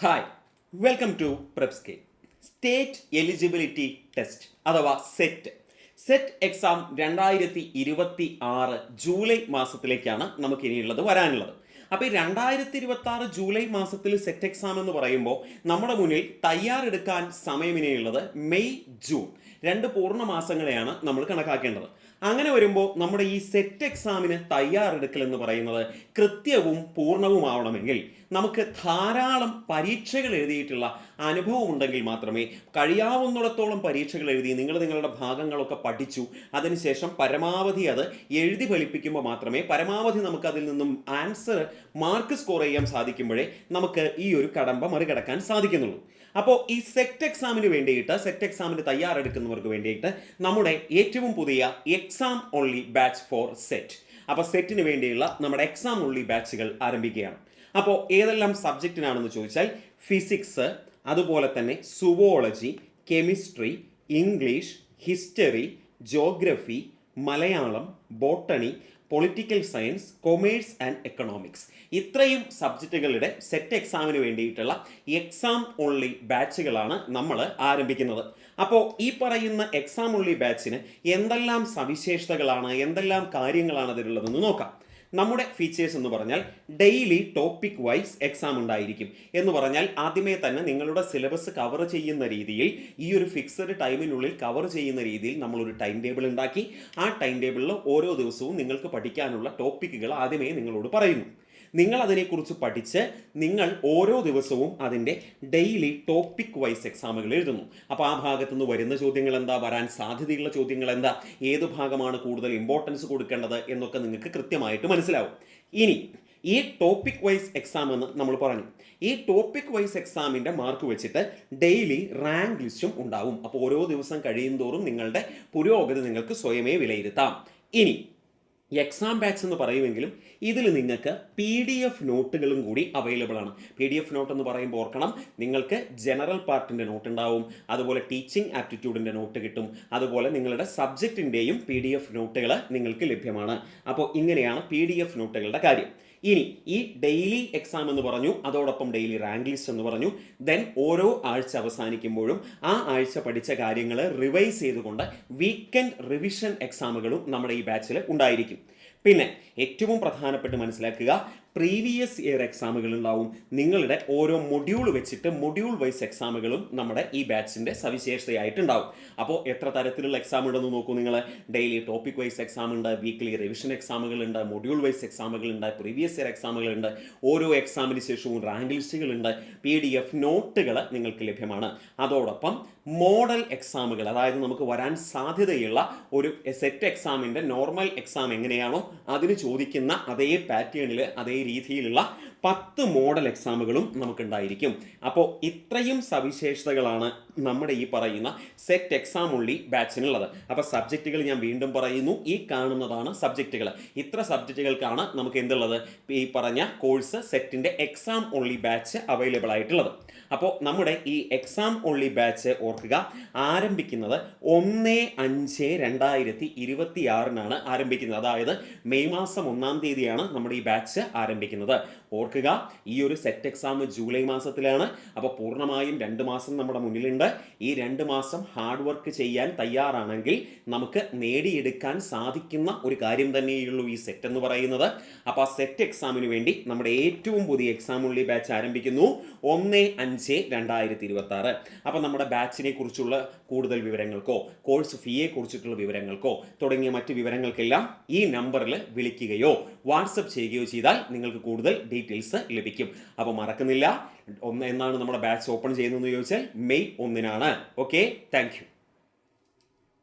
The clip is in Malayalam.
ഹായ്, വെൽക്കം ടു പ്രെപ്സ്കെ. സ്റ്റേറ്റ് എലിജിബിലിറ്റി ടെസ്റ്റ് അഥവാ സെറ്റ് എക്സാം 2026 ജൂലൈ മാസത്തിലേക്കാണ് നമുക്ക് ഇനിയുള്ളത് വരാനുള്ളത്. അപ്പോൾ ഈ 2026 ജൂലൈ മാസത്തിൽ സെറ്റ് എക്സാം എന്ന് പറയുമ്പോൾ നമ്മുടെ മുന്നിൽ തയ്യാറെടുക്കാൻ സമയം ഇനിയുള്ളത് മെയ് ജൂൺ 2 പൂർണ്ണ മാസങ്ങളെയാണ് നമ്മൾ കണക്കാക്കേണ്ടത്. അങ്ങനെ വരുമ്പോൾ നമ്മുടെ ഈ സെറ്റ് എക്സാമിന് തയ്യാറെടുക്കൽ എന്ന് പറയുന്നത് കൃത്യവും പൂർണ്ണവുമാവണമെങ്കിൽ നമുക്ക് ധാരാളം പരീക്ഷകൾ എഴുതിയിട്ടുള്ള അനുഭവം ഉണ്ടെങ്കിൽ മാത്രമേ, കഴിയാവുന്നിടത്തോളം പരീക്ഷകൾ എഴുതി നിങ്ങളുടെ ഭാഗങ്ങളൊക്കെ പഠിച്ചു അതിനുശേഷം പരമാവധി അത് എഴുതി ഫലിപ്പിക്കുമ്പോൾ മാത്രമേ പരമാവധി നമുക്ക് അതിൽ നിന്നും ആൻസർ മാർക്ക് സ്കോർ ചെയ്യാൻ സാധിക്കുമ്പോഴേ നമുക്ക് ഈ ഒരു കടമ്പ മറികടക്കാൻ സാധിക്കുന്നുള്ളൂ. അപ്പോൾ ഈ സെറ്റ് എക്സാമിന് തയ്യാറെടുക്കുന്നവർക്ക് വേണ്ടിയിട്ട് നമ്മുടെ ഏറ്റവും പുതിയ exam only batch four set, അപ്പോൾ സെറ്റിന് വേണ്ടിയുള്ള നമ്മുടെ എക്സാം ഓൺലി ബാച്ചുകൾ ആരംഭിക്കുകയാണ്. അപ്പോൾ ഏതെല്ലാം സബ്ജക്റ്റിനാണെന്ന് ചോദിച്ചാൽ ഫിസിക്സ്, അതുപോലെ തന്നെ zoology, chemistry, English, history, geography, Malayalam, botany, political science, commerce and economics, ഇത്രയും സബ്ജക്റ്റുകളുടെ സെറ്റ് എക്സാമിന് വേണ്ടിയിട്ടുള്ള എക്സാം ഓൺലി ബാച്ചുകളാണ് നമ്മൾ ആരംഭിക്കുന്നത്. അപ്പോൾ ഈ പറയുന്ന എക്സാം ഓൺലി ബാച്ചിന് എന്തെല്ലാം സവിശേഷതകളാണ്, എന്തെല്ലാം കാര്യങ്ങളാണ് അതിലുള്ളതെന്ന് നോക്കാം. നമ്മുടെ ഫീച്ചേഴ്സ് എന്ന് പറഞ്ഞാൽ ഡെയിലി ടോപ്പിക് വൈസ് എക്സാം ഉണ്ടായിരിക്കും. എന്ന് പറഞ്ഞാൽ ആദ്യമേ തന്നെ നിങ്ങളുടെ സിലബസ് കവർ ചെയ്യുന്ന രീതിയിൽ, ഈ ഒരു ഫിക്സഡ് ടൈമിനുള്ളിൽ കവർ ചെയ്യുന്ന രീതിയിൽ നമ്മളൊരു ടൈം ടേബിൾ ഉണ്ടാക്കി ആ ടൈം ടേബിളിൽ ഓരോ ദിവസവും നിങ്ങൾക്ക് പഠിക്കാനുള്ള ടോപ്പിക്കുകൾ ആദ്യമേ നിങ്ങളോട് പറയുന്നു. നിങ്ങൾ അതിനെക്കുറിച്ച് പഠിച്ച് നിങ്ങൾ ഓരോ ദിവസവും അതിൻ്റെ ഡെയിലി ടോപ്പിക് വൈസ് എക്സാമുകൾ എഴുതുന്നു. അപ്പോൾ ആ ഭാഗത്തു നിന്ന് വരുന്ന ചോദ്യങ്ങൾ എന്താ, വരാൻ സാധ്യതയുള്ള ചോദ്യങ്ങൾ എന്താ, ഏത് ഭാഗമാണ് കൂടുതൽ ഇമ്പോർട്ടൻസ് കൊടുക്കേണ്ടത് എന്നൊക്കെ നിങ്ങൾക്ക് കൃത്യമായിട്ട് മനസ്സിലാവും. ഇനി ഈ ടോപ്പിക് വൈസ് എക്സാം എന്ന് നമ്മൾ പറഞ്ഞു. ഈ ടോപ്പിക് വൈസ് എക്സാമിൻ്റെ മാർക്ക് വെച്ചിട്ട് ഡെയിലി റാങ്ക് ലിസ്റ്റും ഉണ്ടാവും. അപ്പോൾ ഓരോ ദിവസം കഴിയും തോറും നിങ്ങളുടെ പുരോഗതി നിങ്ങൾക്ക് സ്വയമേ വിലയിരുത്താം. ഇനി എക്സാം ബാച്ച് എന്ന് പറയുമെങ്കിലും ഇതിൽ നിങ്ങൾക്ക് PDF നോട്ടുകളും കൂടി അവൈലബിൾ ആണ്. PDF നോട്ട് എന്ന് പറയുമ്പോൾ ഓർക്കണം, നിങ്ങൾക്ക് ജനറൽ പാർട്ടിൻ്റെ നോട്ട് ഉണ്ടാവും, അതുപോലെ ടീച്ചിങ് ആപ്റ്റിറ്റ്യൂഡിൻ്റെ നോട്ട് കിട്ടും, അതുപോലെ നിങ്ങളുടെ സബ്ജക്റ്റിൻ്റെയും PDF നോട്ടുകൾ നിങ്ങൾക്ക് ലഭ്യമാണ്. അപ്പോൾ ഇങ്ങനെയാണ് PDF നോട്ടുകളുടെ കാര്യം. ഇനി ഈ ഡെയിലി എക്സാം എന്ന് പറഞ്ഞു, അതോടൊപ്പം ഡെയിലി റാങ്ക് ലിസ്റ്റ് എന്ന് പറഞ്ഞു. ദെൻ ഓരോ ആഴ്ച അവസാനിക്കുമ്പോഴും ആ ആഴ്ച പഠിച്ച കാര്യങ്ങൾ റിവൈസ് ചെയ്തുകൊണ്ട് വീക്കെൻഡ് റിവിഷൻ എക്സാമുകളും നമ്മുടെ ഈ ബാച്ചിൽ ഉണ്ടായിരിക്കും. പിന്നെ ഏറ്റവും പ്രധാനപ്പെട്ട് മനസ്സിലാക്കുക, പ്രീവിയസ് ഇയർ എക്സാമുകൾ ഉണ്ടാവും. നിങ്ങളുടെ ഓരോ മൊഡ്യൂൾ വെച്ചിട്ട് മൊഡ്യൂൾ വൈസ് എക്സാമുകളും നമ്മുടെ ഈ ബാച്ചിൻ്റെ സവിശേഷതയായിട്ടുണ്ടാവും. അപ്പോൾ എത്ര തരത്തിലുള്ള എക്സാം ഉണ്ടെന്ന് നോക്കൂ നിങ്ങൾ. ഡെയിലി ടോപ്പിക് വൈസ് എക്സാം ഉണ്ട്, വീക്ക്ലി റിവിഷൻ എക്സാമുകളുണ്ട്, മൊഡ്യൂൾ വൈസ് എക്സാമുകളുണ്ട്, പ്രീവിയസ് ഇയർ എക്സാമുകളുണ്ട്, ഓരോ എക്സാമിന് ശേഷവും റാങ്ക് ലിസ്റ്റുകളുണ്ട്, PDF നോട്ടുകൾ നിങ്ങൾക്ക് ലഭ്യമാണ്. അതോടൊപ്പം മോഡൽ എക്സാമുകൾ, അതായത് നമുക്ക് വരാൻ സാധ്യതയുള്ള ഒരു സെറ്റ് എക്സാമിൻ്റെ നോർമൽ എക്സാം എങ്ങനെയാണോ അതിന് ചോദിക്കുന്ന അതേ പാറ്റേണിൽ അതേ രീതിയിലുള്ള 10 മോഡൽ എക്സാമുകളും നമുക്കുണ്ടായിരിക്കും. അപ്പോൾ ഇത്രയും സവിശേഷതകളാണ് നമ്മുടെ ഈ പറയുന്ന സെറ്റ് എക്സാം ഉള്ളി ബാച്ചിനുള്ളത്. അപ്പോൾ സബ്ജക്റ്റുകൾ ഞാൻ വീണ്ടും പറയുന്നു, ഈ കാണുന്നതാണ് സബ്ജക്റ്റുകൾ. ഇത്ര സബ്ജക്റ്റുകൾക്കാണ് നമുക്ക് എന്തുള്ളത്, ഈ പറഞ്ഞ കോഴ്സ് സെറ്റിൻ്റെ എക്സാം ഓൺലി ബാച്ച് അവൈലബിൾ ആയിട്ടുള്ളത്. അപ്പോൾ നമ്മുടെ ഈ എക്സാം ഓൺലി ബാച്ച് ഓർക്കുക, ആരംഭിക്കുന്നത് 1/5/2026 ആരംഭിക്കുന്നത്. അതായത് മെയ് മാസം 1-ാം തീയതിയാണ് നമ്മുടെ ഈ ബാച്ച് ആരംഭിക്കുന്നത്. ഓർക്കുക, ഈ ഒരു സെറ്റ് എക്സാം ജൂലൈ മാസത്തിലാണ്. അപ്പോൾ പൂർണ്ണമായും 2 മാസം നമ്മുടെ മുന്നിലുണ്ട്. ഈ 2 മാസം ഹാർഡ് വർക്ക് ചെയ്യാൻ തയ്യാറാണെങ്കിൽ നമുക്ക് നേടിയെടുക്കാൻ സാധിക്കുന്ന ഒരു കാര്യം തന്നെയുള്ളൂ ഈ സെറ്റ് എന്ന് പറയുന്നത്. അപ്പോൾ ആ സെറ്റ് എക്സാമിന് വേണ്ടി നമ്മുടെ ഏറ്റവും പുതിയ എക്സാം ഉള്ളി ബാച്ച് ആരംഭിക്കുന്നു 1/5/2026. അപ്പോൾ നമ്മുടെ ബാച്ചിനെ കുറിച്ചുള്ള കൂടുതൽ വിവരങ്ങൾക്കോ കോഴ്സ് ഫീയെ കുറിച്ചിട്ടുള്ള വിവരങ്ങൾക്കോ തുടങ്ങിയ മറ്റ് വിവരങ്ങൾക്കെല്ലാം ഈ നമ്പറിൽ വിളിക്കുകയോ വാട്സപ്പ് ചെയ്യുകയോ ചെയ്താൽ നിങ്ങൾക്ക് കൂടുതൽ ഡീറ്റെയിൽസ് ലഭിക്കും. അപ്പോൾ മറക്കുന്നില്ല, എന്നാണ് നമ്മുടെ ബാച്ച് ഓപ്പൺ ചെയ്യുന്നതെന്ന് ചോദിച്ചാൽ മെയ് 1-നാണ്. Okay, thank U.